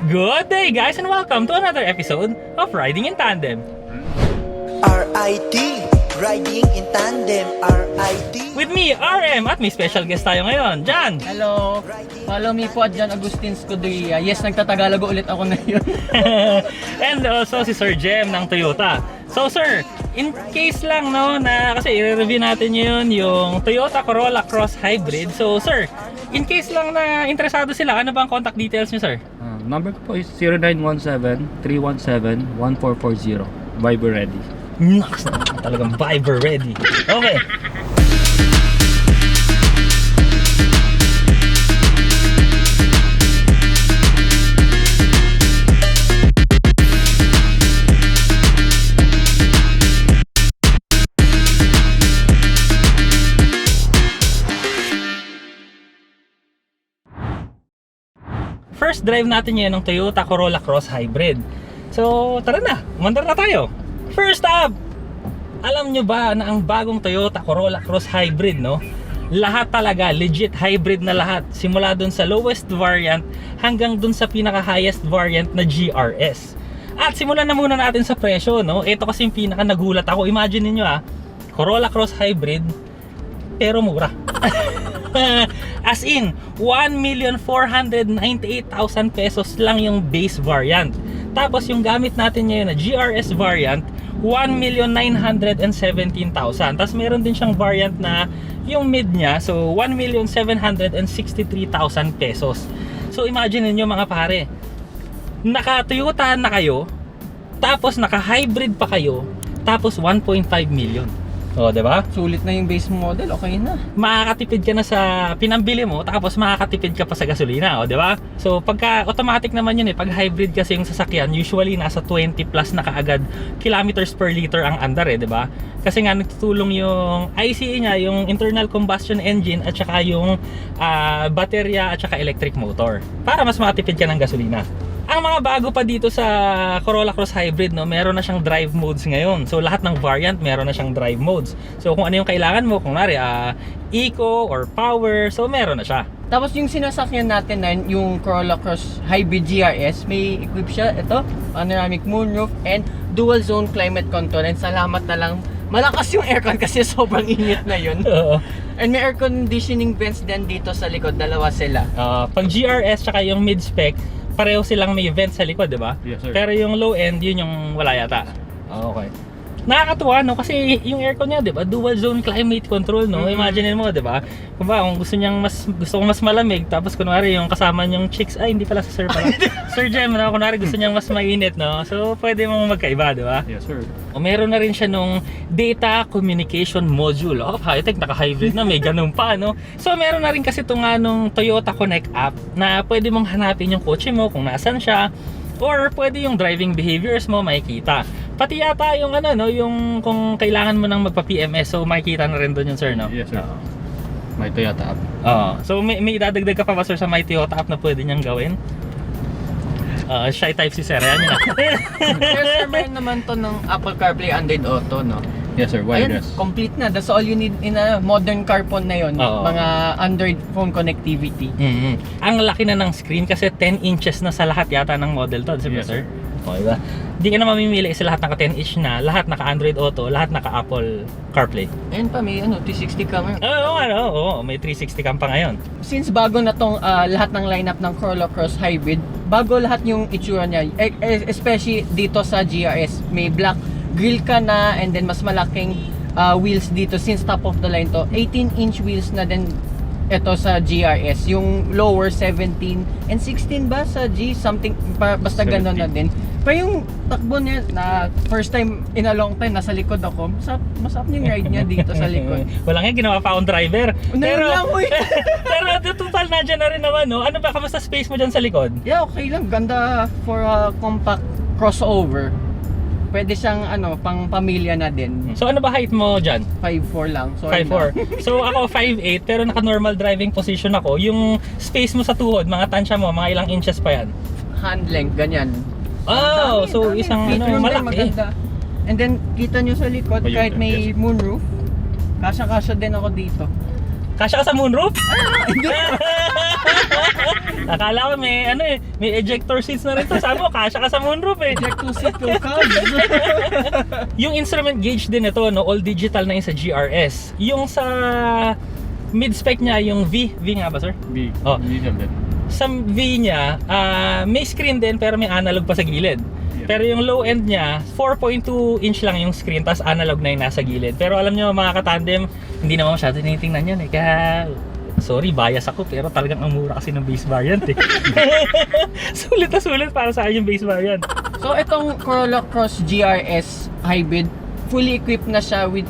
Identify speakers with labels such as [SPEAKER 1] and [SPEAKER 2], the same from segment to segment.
[SPEAKER 1] Good day guys and welcome to another episode of Riding in Tandem.
[SPEAKER 2] RIT, Riding in Tandem, RIT.
[SPEAKER 1] With me, RM, at may special guest tayo ngayon, Jan.
[SPEAKER 3] Hello, follow me po at John Agustin Scuderia. Yes, nagtatagalago ulit ako ngayon.
[SPEAKER 1] And also si Sir Jem ng Toyota. So sir, in case lang no, na kasi i-review natin yun yung Toyota Corolla Cross Hybrid. So sir, in case lang na interesado sila, ano ba ang contact details niyo sir?
[SPEAKER 4] Number ko po is 0917-317-1440. Viber ready.
[SPEAKER 1] Naks, talagang Viber ready. Okay. First drive natin yun ng Toyota Corolla Cross Hybrid. So tara na, umandar na tayo. First up, alam nyo ba na ang bagong Toyota Corolla Cross Hybrid, no? Lahat talaga, legit hybrid na lahat. Simula dun sa lowest variant hanggang dun sa pinaka-highest variant na GRS. At simulan na muna natin sa presyo, no? Ito kasi yung pinaka nagulat ako. Imagine niyo Corolla Cross Hybrid, pero mura. As in, 1,498,000 pesos lang yung base variant. Tapos yung gamit natin ngayon na GRS variant, 1,917,000. Tapos meron din siyang variant na yung mid niya, so 1,763,000 pesos. So imagine niyo mga pare, naka-Toyota na kayo, tapos naka-hybrid pa kayo, tapos 1.5 million. O, diba?
[SPEAKER 3] Sulit na yung base model, okay na.
[SPEAKER 1] Makakatipid ka na sa pinambili mo, tapos makakatipid ka pa sa gasolina, o, diba? So, pagka automatic naman yun pag hybrid kasi yung sasakyan, usually nasa 20 plus na kaagad kilometers per liter ang andar diba? Kasi nga nagtutulong yung ICE niya, yung internal combustion engine at saka yung baterya at saka electric motor para mas makatipid ka ng gasolina. Ang mga bago pa dito sa Corolla Cross Hybrid, no, meron na siyang drive modes ngayon. So lahat ng variant meron na siyang drive modes. So kung ano yung kailangan mo, kung nari eco or power, so meron na siya.
[SPEAKER 3] Tapos yung sinasakyan natin na yung Corolla Cross Hybrid GRS, may equip siya, ito, panoramic moonroof and dual zone climate control. And salamat na lang, malakas yung aircon kasi sobrang init na yun.
[SPEAKER 1] Oo.
[SPEAKER 3] And may air conditioning vents din dito sa likod, dalawa sila.
[SPEAKER 1] Pag GRS tsaka yung mid-spec, pareho silang may vent sa likod, diba?
[SPEAKER 4] Yes, sir.
[SPEAKER 1] Pero yung low end, yun yung wala yata. Okay. Nakakatuwa, no? Kasi yung aircon niya, diba? Dual zone climate control, no? Imagine mo, diba? Kung gusto kong mas malamig, tapos kunwari yung kasama niyong chicks, ay hindi pala si Sir pala. Sir Jem, no? Kunwari gusto niyang mas mainit, no? So pwede mong magkaiba, diba?
[SPEAKER 4] Yes, sir.
[SPEAKER 1] O meron na rin siya nung data communication module. Oh, high-tech, naka-hybrid na, may ganun pa, no? So meron na rin kasi itong nung Toyota Connect app na pwede mong hanapin yung kotse mo kung nasan siya, or pwede yung driving behaviors mo makikita. Pati yata yung yung kung kailangan mo nang magpa-PMS, so makikita na rin doon yung sir, no?
[SPEAKER 4] Yes, sir. May Toyota app.
[SPEAKER 1] So may idadagdag ka pa ba sir sa may Toyota app na pwede niyang gawin? Shy type si sir, yan yun.
[SPEAKER 3] Pero sir, meron naman to ng Apple CarPlay Android Auto, no?
[SPEAKER 4] Yes, sir.
[SPEAKER 3] Ayun,
[SPEAKER 4] Wireless.
[SPEAKER 3] complete na. That's all you need in a modern car phone na yun.
[SPEAKER 1] Oo.
[SPEAKER 3] Mga Android phone connectivity.
[SPEAKER 1] Ang laki na ng screen kasi 10 inches na sa lahat yata ng model to, diba
[SPEAKER 4] Yes,
[SPEAKER 1] sir? O, diba? Hindi ka na mamimili kasi lahat naka 10 inch na, lahat naka Android Auto, lahat naka Apple CarPlay.
[SPEAKER 3] Ayun pa, may 360 camera.
[SPEAKER 1] Oo, may 360 cam pa ngayon.
[SPEAKER 3] Since bago na tong lahat ng lineup ng Corolla Cross Hybrid, bago lahat yung itsura niya, especially dito sa GRS, may black grill ka na and then mas malaking wheels dito since top of the line to. 18-inch wheels na din ito sa GRS. Yung lower 17 and 16 ba sa G? Something, basta gano'n na din. Pero yung takbo niya na first time in a long time, nasa likod ako, masarap yung ride niya dito sa likod.
[SPEAKER 1] Wala nga, ginawa pa akong driver.
[SPEAKER 3] Lang, uy.
[SPEAKER 1] Pero total na dyan na rin naman, no? Ano ba, kamusta space mo dyan sa likod?
[SPEAKER 3] Yeah, okay lang. Ganda for a compact crossover. Pwede siyang pang pamilya na din.
[SPEAKER 1] So ano ba height mo dyan?
[SPEAKER 3] 5'4 lang. Sorry
[SPEAKER 1] 5'4". So ako 5'8", pero naka normal driving position ako. Yung space mo sa tuhod, mga tansya mo, mga ilang inches pa yan?
[SPEAKER 3] Hand length, ganyan.
[SPEAKER 1] Oh, so
[SPEAKER 3] Dami.
[SPEAKER 1] isang
[SPEAKER 3] Feature din,
[SPEAKER 1] malaki.
[SPEAKER 3] maganda. And then kita nyo sa likod,
[SPEAKER 4] Ayun,
[SPEAKER 3] kahit may
[SPEAKER 4] yes.
[SPEAKER 3] moonroof, kasya-kasya din ako dito.
[SPEAKER 1] Kasya ka sa moonroof? Akala ko may ejector seats na rin to. Sabi ko, kasya ka sa moonroof eh.
[SPEAKER 3] Check to seat to cubs.
[SPEAKER 1] Yung instrument gauge din ito, no, all digital na yung sa GRS. Yung sa mid-spec niya, yung V nga ba sir?
[SPEAKER 4] B.
[SPEAKER 1] Oh.
[SPEAKER 4] Medium din.
[SPEAKER 1] Sa V niya, may screen din pero may analog pa sa gilid.
[SPEAKER 4] Yeah.
[SPEAKER 1] Pero yung low end niya, 4.2 inch lang yung screen, tapos analog na yung nasa gilid. Pero alam nyo mga katandem, hindi naman masyado tinitingnan yan eh. Kaya, sorry, bias ako, pero talagang ang mura kasi ng base variant eh. Sulit na sulit para sa akin yung base variant.
[SPEAKER 3] So itong Corolla Cross GRS Hybrid, fully equipped na siya with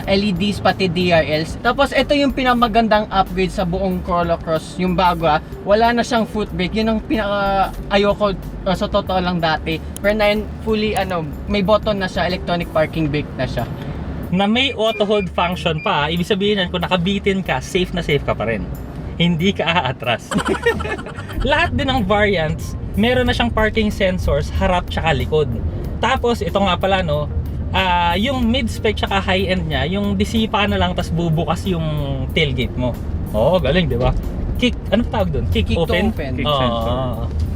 [SPEAKER 3] LEDs pati DRLs. Tapos ito yung pinamagandang upgrade sa buong Corolla Cross, yung bago wala na siyang foot brake. Yun ang pinaka ayoko sa totoo lang dati. Pero na fully may button na siya, electronic parking brake na siya.
[SPEAKER 1] Na may auto hold function pa, ibig sabihin yan, kung nakabitin ka, safe na safe ka pa rin. Hindi ka aatras. Lahat din ng variants, meron na siyang parking sensors harap tsaka likod. Tapos ito nga pala no, yung mid-spec tsaka high-end niya, yung disipa na lang tas bubukas yung tailgate mo. Oo, galing, di ba? Kick, ano tawag doon? Kick
[SPEAKER 3] Kick to
[SPEAKER 1] open?
[SPEAKER 3] open.
[SPEAKER 4] Kick
[SPEAKER 1] Oo.
[SPEAKER 4] sensor.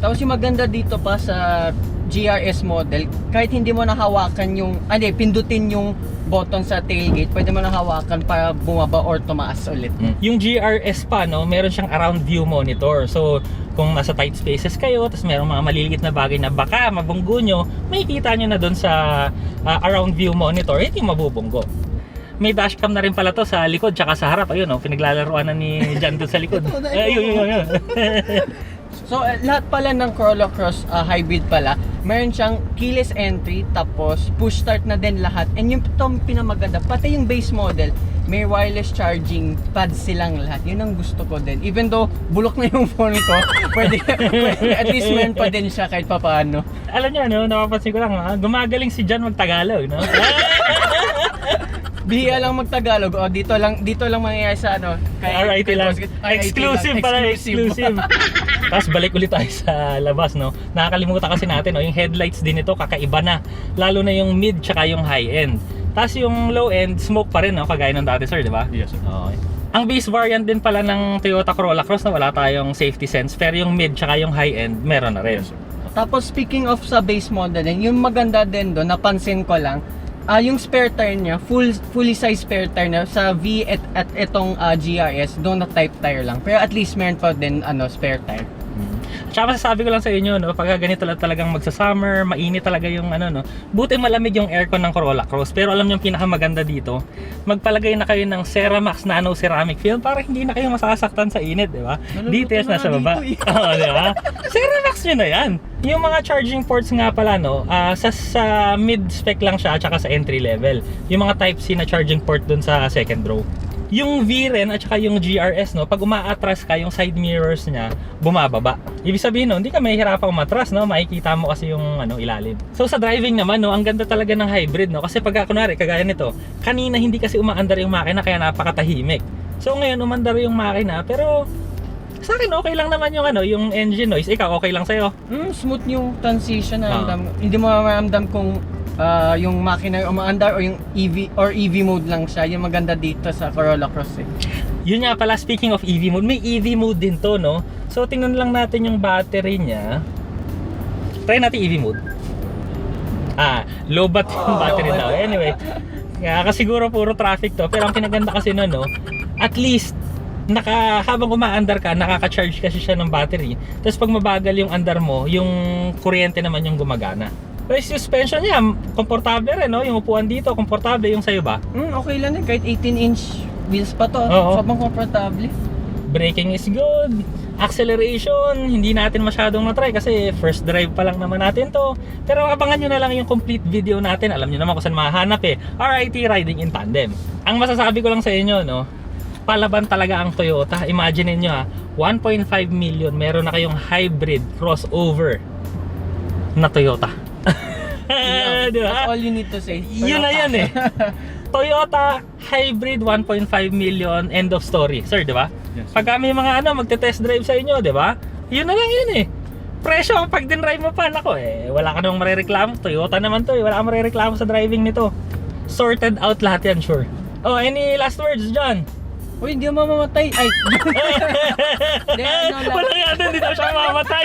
[SPEAKER 3] Tapos yung maganda dito pa sa GRS model, kahit hindi mo nahawakan pindutin yung button sa tailgate, pwede mo nahawakan para bumaba or tumaas ulit.
[SPEAKER 1] Yung GRS pa, no, meron siyang around view monitor. So, kung nasa tight spaces kayo, tapos meron mga maliliit na bagay na baka mabunggo nyo, makikita nyo na doon sa around view monitor, hindi mabubunggo. May dashcam na rin pala to sa likod tsaka sa harap. Ayun, no, pinaglalaroan na ni Jan doon sa likod. Ayun.
[SPEAKER 3] So lahat pala ng Corolla Cross Hybrid pala, meron siyang keyless entry, tapos push start na din lahat. And yung itong pinamaganda, pati yung base model, may wireless charging pads silang lahat. Yun ang gusto ko din. Even though bulok na yung phone ko, pwede at least meron pa din siya kahit papaano.
[SPEAKER 1] Alam niyo, no, napapansin ko lang, gumagaling si Jan mag-Tagalog, no?
[SPEAKER 3] Bihira lang mag-Tagalog. O dito lang mangyayari sa
[SPEAKER 1] RIT lang. Exclusive pala, exclusive. Tapos balik ulit tayo sa labas, no? Nakakalimutan kasi natin, no? Yung headlights din ito, kakaiba na. Lalo na yung mid tsaka yung high end. Tapos yung low end, smoke pa rin, no? Kagaya ng dati, sir, di ba?
[SPEAKER 4] Yes, sir.
[SPEAKER 1] Okay. Ang base variant din pala ng Toyota Corolla Cross na wala tayong safety sense, pero yung mid tsaka yung high end, meron na rin.
[SPEAKER 4] Yes, sir.
[SPEAKER 3] Tapos speaking of sa base model, yung maganda din doon, napansin ko lang, yung spare tire niya, fully size spare tire na sa V at itong GRS, doon na type tire lang. Pero at least meron pa din spare tire.
[SPEAKER 1] Tsaka masasabi ko lang sa inyo, no, pag ganito talagang magsa-summer, mainit talaga yung no, buti malamig yung aircon ng Corolla Cross. Pero alam niyo yung pinakamaganda dito, magpalagay na kayo ng Ceramax Nano Ceramic Film para hindi na kayo masasaktan sa init, di ba? Details na sa baba. Oo, di ba? Ceramax nyo na yan. Yung mga charging ports nga pala, no, sa mid-spec lang siya at saka sa entry level. Yung mga Type-C na charging port dun sa second row. Yung V rin at saka yung GRS, no, pag umaatras ka, yung side mirrors niya bumababa. Ibig sabihin, no, hindi ka mahihirapang umatras, no, makikita mo kasi yung ilalim. So sa driving naman, no, ang ganda talaga ng hybrid, no, kasi pag kunwari kagaya nito, kanina hindi kasi umaandar yung makina kaya napakatahimik. So ngayon umandar yung makina, pero sa akin okay lang naman yung yung engine noise. Ikaw okay lang sa'yo?
[SPEAKER 3] Smooth yung transition na hindi mo maramdam kung yung makina umaandar o yung EV mode lang siya. Yung maganda dito sa Corolla Cross
[SPEAKER 1] Yun nga pala, speaking of EV mode, may EV mode din to, no? So tingnan lang natin yung battery niya. Try natin EV mode. Low bat yung battery daw. Anyway, kasi siguro puro traffic to. Pero ang pinaganda kasi no, at least habang umaandar ka, nakaka-charge kasi siya ng battery. Tapos pag mabagal yung andar mo, yung kuryente naman yung gumagana. Pero yung suspension niya, komportable rin, no? Yung upuan dito, komportable. Yung sa'yo ba?
[SPEAKER 3] Okay lang din, kahit 18-inch wheels pa to.
[SPEAKER 1] Oo.
[SPEAKER 3] Sobrang komportable.
[SPEAKER 1] Braking is good. Acceleration, hindi natin masyadong na-try kasi first drive pa lang naman natin to. Pero abangan nyo na lang yung complete video natin. Alam nyo naman kung saan mahanap RIT Riding in Tandem. Ang masasabi ko lang sa inyo, no, palaban talaga ang Toyota. Imagine nyo 1.5 million, meron na kayong hybrid crossover na Toyota. Diba?
[SPEAKER 3] That's all you need to say.
[SPEAKER 1] Yun na yan Toyota hybrid 1.5 million, end of story, sir, di ba?
[SPEAKER 4] Yes.
[SPEAKER 1] Pag may mga magte-test drive sa inyo, di ba? Yun na lang yun Presyo pag din-drive mo pa, nako wala ka namang marereklamo. Toyota naman to wala kang marereklamo sa driving nito. Sorted out lahat yan, sure. Oh, any last words, John?
[SPEAKER 3] Uy, hindi mo mamamatay. Ay, di, ano lang.
[SPEAKER 1] Wala yata, hindi daw siya mamatay.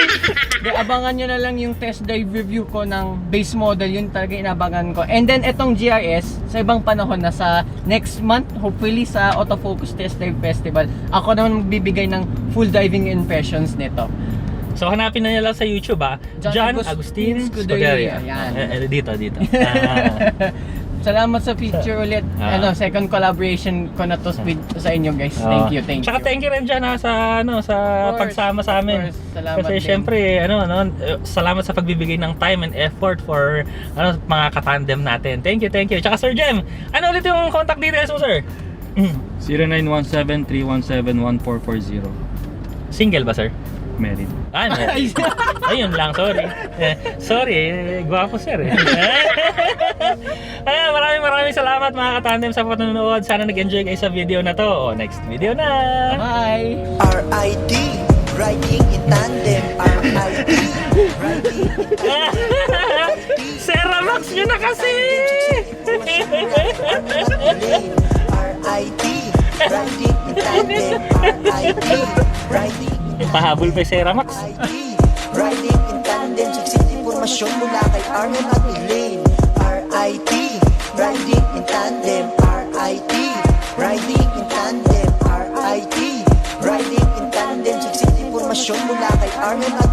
[SPEAKER 3] Di, abangan nyo na lang yung test drive review ko ng base model. Yun talaga inabangan ko. And then, itong GRS, sa ibang panahon na sa next month, hopefully sa Autofocus Test Drive Festival, ako naman magbibigay ng full driving impressions nito.
[SPEAKER 1] So hanapin na nila sa YouTube John Agustin Scuderia.
[SPEAKER 3] Yan.
[SPEAKER 1] Dito.
[SPEAKER 3] Salamat sa feature ulit. Second collaboration ko na to with sa inyo guys. Thank you.
[SPEAKER 1] Tsaka thank you rin dyan sa
[SPEAKER 3] Of course,
[SPEAKER 1] pagsama sa amin.
[SPEAKER 3] of course. Salamat
[SPEAKER 1] Kasi
[SPEAKER 3] din.
[SPEAKER 1] syempre salamat sa pagbibigay ng time and effort for mga katandem natin. Thank you. Tsaka Sir Jem, ano ulit yung contact details mo, sir?
[SPEAKER 4] 0917-317-1440.
[SPEAKER 1] Single ba, sir?
[SPEAKER 4] Married.
[SPEAKER 1] Ayun lang, sorry. Gwapo sir Ayan, maraming salamat mga katandem sa panonood. Sana nag-enjoy kayo sa video na to. Next video na.
[SPEAKER 3] Bye!
[SPEAKER 2] RIT, riding in tandem. RIT, riding in tandem.
[SPEAKER 1] Seramax nyo na kasi!
[SPEAKER 2] RIT, riding in tandem. RIT, riding
[SPEAKER 1] Pahabol pa yung Seramax.
[SPEAKER 2] RIT, riding in tandem. Siksik impormasyon mula kay Arnold at Elaine. RIT, riding in tandem. RIT, riding in tandem. RIT, riding in tandem. Siksik impormasyon mula kay Arnold at